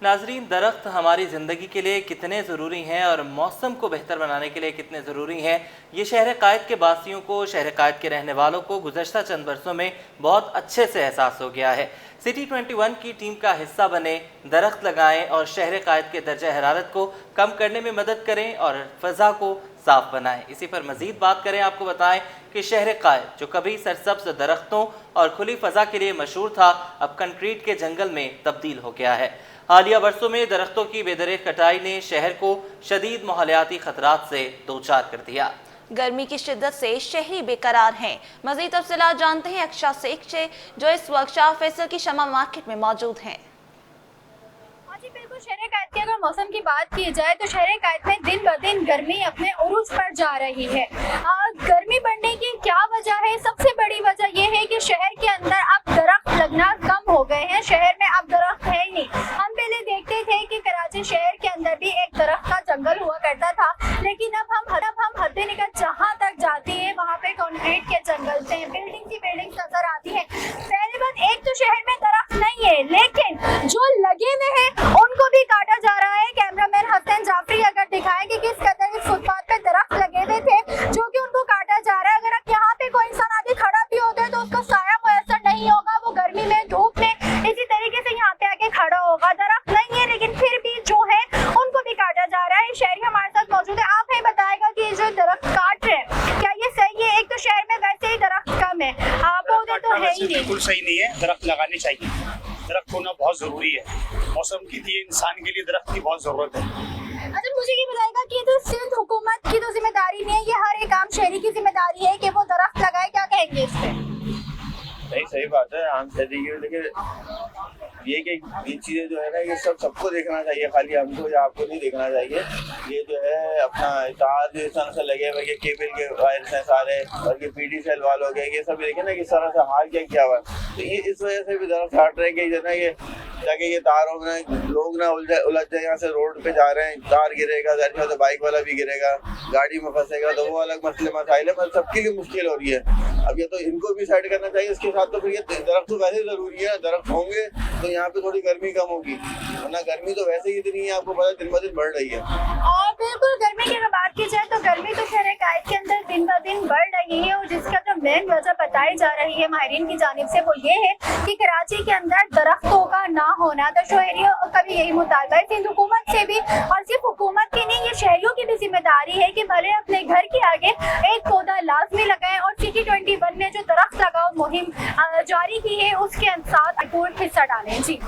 नाजरीन, दरख्त हमारी ज़िंदगी के लिए कितने ज़रूरी हैं और मौसम को बेहतर बनाने के लिए कितने ज़रूरी हैं, ये शहर कायद के बासियों को, शहर कायद के रहने वालों को गुज़श्ता चंद बरसों में बहुत अच्छे से एहसास हो गया है। सिटी 21 की टीम का हिस्सा बने, दरख्त लगाएं और शहर कायद के दर्जा हरारत को कम करने में मदद करें और फ़ज़ा को साफ बनाएं। इसी पर मज़ीद बात करें, आपको बताएं कि शहर कायद जो कभी सरसब्ज दरख्तों और खुली फ़ज़ा के लिए मशहूर था, अब कंक्रीट के जंगल में तब्दील हो गया है। हालिया बरसों में दरख्तों की बेदरेक कटाई ने शहर को शदीद माहौलियाती खतरात से दो-चार कर दिया। गर्मी की शिद्दत से शहरी बेकरार हैं। मज़ीद तफसीलात जानते हैं अक्षा शेख से, जो इस वक्त शाह फैसल की शमा मार्केट में मौजूद हैं। जी बिल्कुल, शहर कायद की अगर मौसम की बात की जाए तो शहर कायद में दिन ब दिन गर्मी अपने उरूज पर जा रही है। गर्मी बढ़ने की क्या वजह है? सबसे बड़ी वजह यह है कि शहर के अंदर अब दरख्त लगना कम हो गए हैं। शहर में अब दरख्त है ही नहीं। हम पहले देखते थे कि कराची शहर के अंदर भी एक दरख्त का जंगल हुआ करता था, लेकिन अब हम हद निकल जहाँ तक जाते हैं वहाँ पे कंक्रीट के जंगल से बिल्डिंग की बिल्डिंग नजर आती है। पहली बात, एक तो शहर में दरख्त नहीं है, लेकिन जो लगे हुए हैं उनको भी काटा जा रहा है। कैमरामैन हसन जाफरी अगर दिखाएं कि किस कदर इस फुटपाथ पे दरख्त लगे हुए थे जो कि उनको काटा जा रहा है। अगर आप यहाँ पे कोई इंसान आगे खड़ा भी होता है तो उसको साया मुयसर नहीं होगा, वो गर्मी में धूप में इसी तरीके से यहाँ पे आके खड़ा होगा। दरख्त नहीं है, लेकिन फिर भी जो है उनको भी काटा जा रहा है। शहरी हमारे साथ मौजूद है, आप हमें बताएगा कि जो दरख्त काट रहे हैं क्या ये सही है? एक तो शहर में वैसे ही दरख्त कम है, पौधे तो है ही नहीं। बिल्कुल सही नहीं है, दरख्त लगाने चाहिए। दरख्त होना बहुत जरूरी है। मौसम के लिए, इंसान के लिए दरख्त की बहुत जरूरत है। अच्छा, मुझे ये बताएगा कि तो सिर्फ हुकूमत की तो जिम्मेदारी नहीं है, ये हर एक आम शहरी की जिम्मेदारी है कि वो दरख्त लगाए। क्या कहेंगे इस पे? नहीं, सही बात है, आम शहरी की, लेकिन ये कि ये चीज़ें जो है ना, ये सबको देखना चाहिए, खाली हमको या आपको नहीं देखना चाहिए। ये जो है अपना तार जो इस तरह से लगे हुए, ये केबल के वायर्स हैं सारे, और ये पीडी सेल वाल हो गए, ये सब देखे ना किस तरह से हाल क्या किया हुआ है। तो ये इस वजह से भी दरख्त काट रहे हैं कि जो ना ये ताकि ये तारों में लोग ना उलझ जाए। यहाँ से रोड पे जा रहे हैं, तार गिरेगा, तो बाइक वाला भी गिरेगा, गाड़ी में फंसेगा, तो वो अलग मसले मसाइल है, पर सबके लिए मुश्किल हो रही है। अब ये तो इनको भी साइड करना चाहिए, इसके साथ तो फिर ये दरख्त तो वैसे जरूरी है। दरख्त होंगे तो यहाँ पे थोड़ी गर्मी कम होगी, वरना गर्मी तो वैसे ही इतनी है, आपको पता दिन ब दिन बढ़ रही है। और बिल्कुल, गर्मी की अगर बात की जाए तो गर्मी तो शहर कायद के अंदर दिन ब दिन बढ़ रही है, और जिसका जो मेन वजह बताई जा रही है माहिरीन की जानिब से वो ये है कि कराची के अंदर दरख्तों का ना होना। तो शहरियों का भी यही मुतालबा है, सिंध हुकूमत से भी, और सिर्फ हुकूमत की नहीं, ये शहरियों की भी जिम्मेदारी है कि भले अपने घर के आगे एक पौधा लाजमी लगाएं। और सिटी 21 ने जो दरख्त लगाओ मुहिम जारी की है उसके साथ पूर्ण हिस्सा डालें। जी।